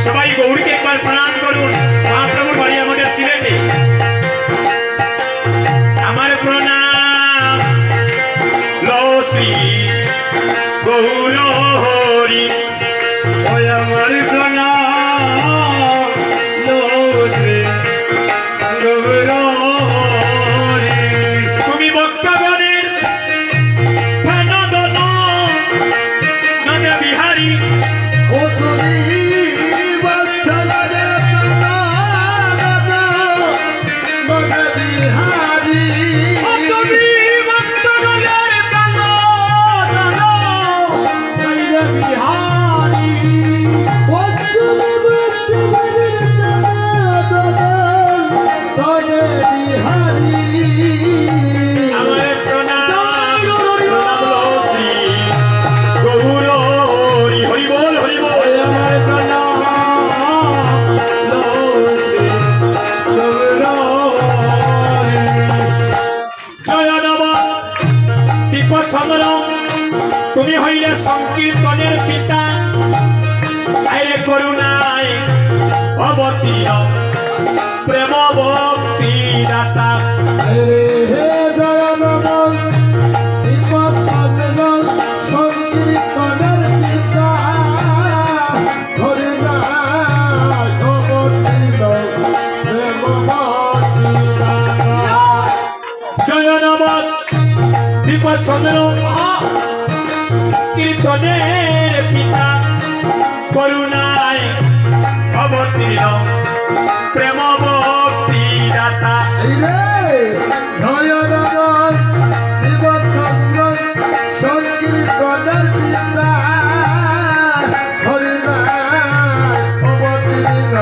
সবাই গৌরীকে একবার প্রণাম করুন। মহাপ্রভুর বাড়ি আমাদের সিলেটে। আমার প্রণাম লও শ্রী গৌর হরি, আমার প্রণাম লও শ্রী গৌর হরি। তুমি ভক্তগণের প্রাণদন নদ বিহারী, ও তুমি বৎসগণের প্রাণদন নদ বিহারী, তুমি ভক্তগণের প্রাণদন নদ বিহারী। ও তুমি বৎসগণের প্রাণদন নদ বিহারী। আমার প্রণাম লও শ্রী গৌর হরি, হরি বল হরি বল। আমার প্রণাম লও শ্রী গৌর হরি। জয় নব দীপচন্দ্র, তুমি হইলে সংকীর্তনের পিতা, আইরে করুণায় অবতীর্ণ প্রেম ভক্তি দাতা। হে জগন্নাথ দীপচন্দ্র সংকীর্তনের পিতা, হরিনাথ অবতীর্ণ প্রেম ভক্তি দাতা। জয় নব দীপচন্দ্র কীর্তনের পিতা, করুণায় অবতীর্ণ প্রেম ভক্তি দাতা। এই রে জগন্নাথ দীপচন্দ্র সংকীর্তনের পিতা, হরিনাথ অবতীর্ণ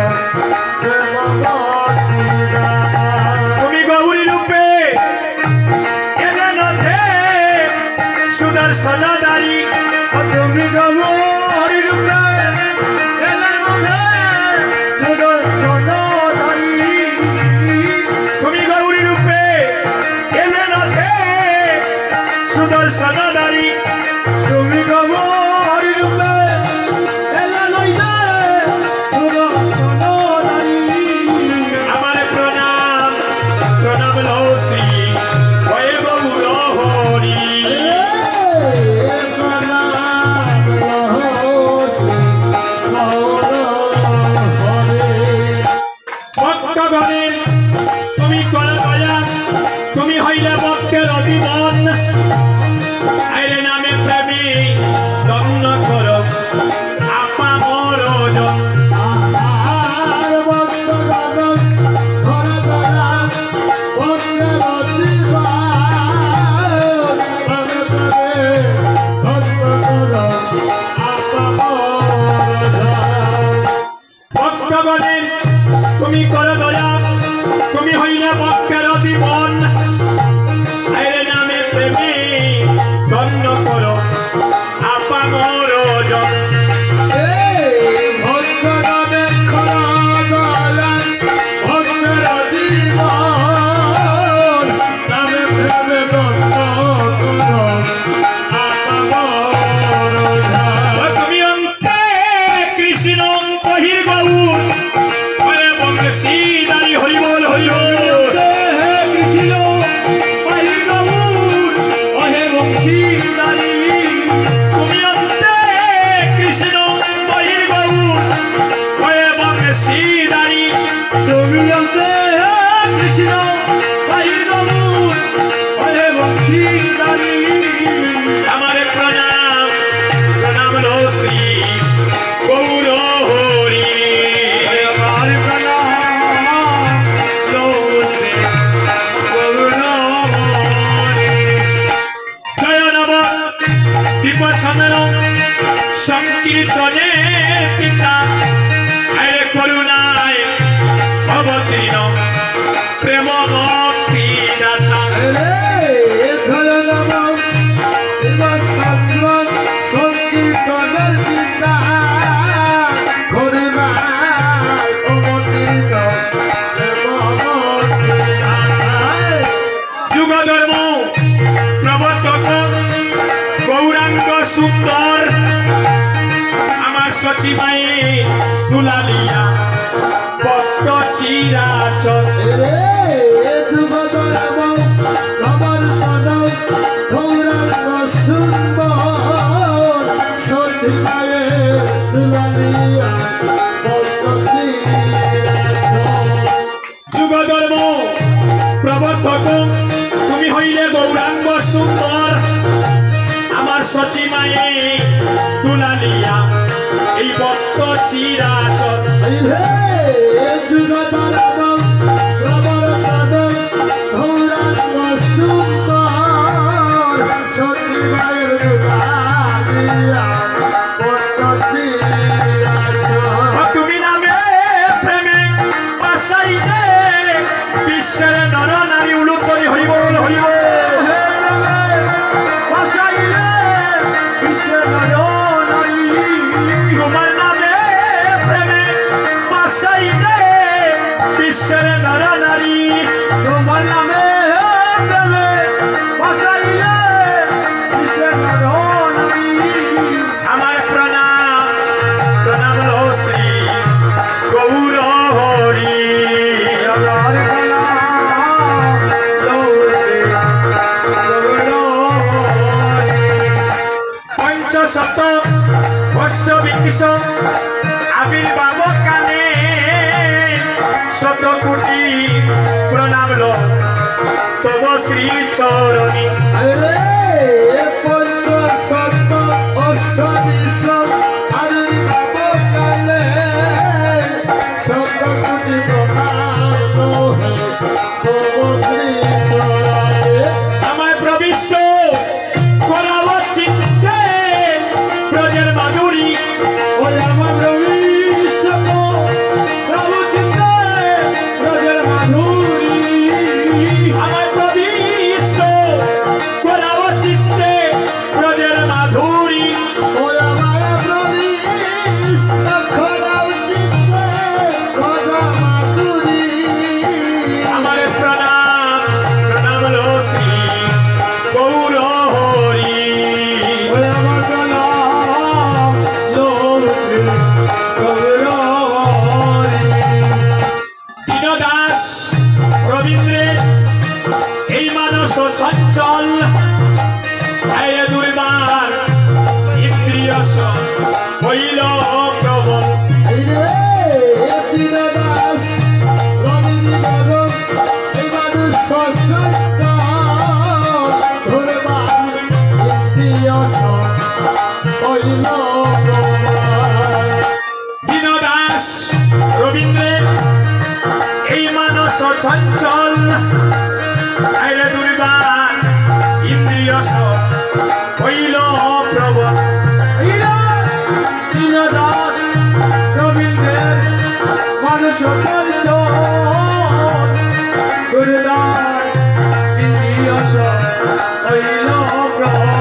প্রেম ভক্তি দাতা। তুমি গৌরী রূপে এলে নথে সুদর্শনধারী, তুমি গৌরী রূপে এলে নথে সুদর্শনধারী। তুমি গৌরী রূপে এলে নথে সুদর্শনধারী, তুমি গৌরী রূপে এলে নথে সুদর্শনধারী। আমার প্রণাম প্রণাম লও শ্রী হয়ে গৌর হরি। ভক্তগণের তুমি কর দয়া, তুমি হইলে ভক্তের জীবন, আইরে নামে প্রেমী দন্ন কর আপা মোর জন। ভক্তগণের তুমি কর দয়া, তুমি হইলে ভক্তের জীবন, আইরে নামে প্রেমী দন্ন কর আপা মোর জন। তুমি অন্তে কৃষ্ণ বহির গৌর, হরে বংশীধারী, হরি বল হরি বল। কৃষ্ণ বহির গৌর, হরে বংশীধারী। তুমি অন্তে কৃষ্ণ বহির গৌর, হরে বংশীধারী। তুমি অন্তে কৃষ্ণ বহির গৌর, হরে বংশীধারী। আমার প্রণাম প্রণাম লও শ্রী গৌর হরি। আমার প্রণাম লও শ্রী গৌর হরি। জয় নব দীপচন্দ্র সংকীর্তনে পিতা, আইরে করুণায় অবতীর্ণ প্রেম ভক্তি দাতা। সংকীর্তনের পিতা, হরিনাথ অবতীর্ণ প্রেম ভক্তি দাতা। সুন্দর আমার সচিবায়ে দুলালিয়া বক্ত চিরাচর রে যুগধর্ম প্রবর্তন গৌরাঙ্গ সুন্দর সতীমায়ে দুলালিয়া বক্তি যুগধর্ম প্রবর্তক তুমি হইলে গৌরাঙ্গ সুন্দর আমার সচিমায়ে দুলালিয়া এই বক্ত চিরাচর যুগধর্ম প্রবর্তন গৌরাঙ্গ সুন্দর সতীমায়ে দুলালিয়া বক্তি তুমি নামে প্রেমে পাশাইলে বিশ্বের নর নারী উলুক করি হরিব হরিব পাশাইলে বিশ্বের নর নারী তোমার নামে প্রেমে পাশাইলে বিশ্বের নর নারী তোমার নামে প্রেমে পাশাইলে বিশ্বের নর নারী আমার প্রণাম প্রণাম লো শ্রী গৌর হরি আমার প্রণাম লো শ্রী গৌর হরি পঞ্চশত অষ্টবিংশ আবির্ভাব কালে শত কোটি প্রণাম লো তব শ্রী চরণী আরে পঞ্চ সত্য অষ্টবিশ আবির্ভাব কালে শত কোটি প্রণাম হে তব শ্রী চরণে আমায় প্রবিষ্ট করাব চিত্তে ব্রজের মাধুরী ওই আমার প্রবিষ্ট করাব চিত্তে ব্রজের মাধুরী আমায় প্রবিষ্ট করাব চিত্তে ব্রজের মাধুরী ওই আমার প্রবিষ্ট খরাও চিত্তে খরা মাধুরী আমার প্রণাম প্রণাম লো শ্রী গৌর হরি আমার প্রণাম লো শ্রী গৌর হরি দীনদাস রবীন্দ্রের এই মানস চঞ্চল বাইরে দুর্বার ইন্দ্রিয় হইল প্রবল রে দীনদাস রবীন্দ্র এই মানুষ সত্য ধরবার ইন্দ্রিয় হইল প্রমাণ দীনদাস রবীন্দ্রের এই মানস চঞ্চল বাইরে দুর্বার ইন্দ্রিয় হইল প্রবল দীনদাস রবীন্দ্রের মানুষ চঞ্চল দুর্বার ইন্দ্রিয় হইল প্রবল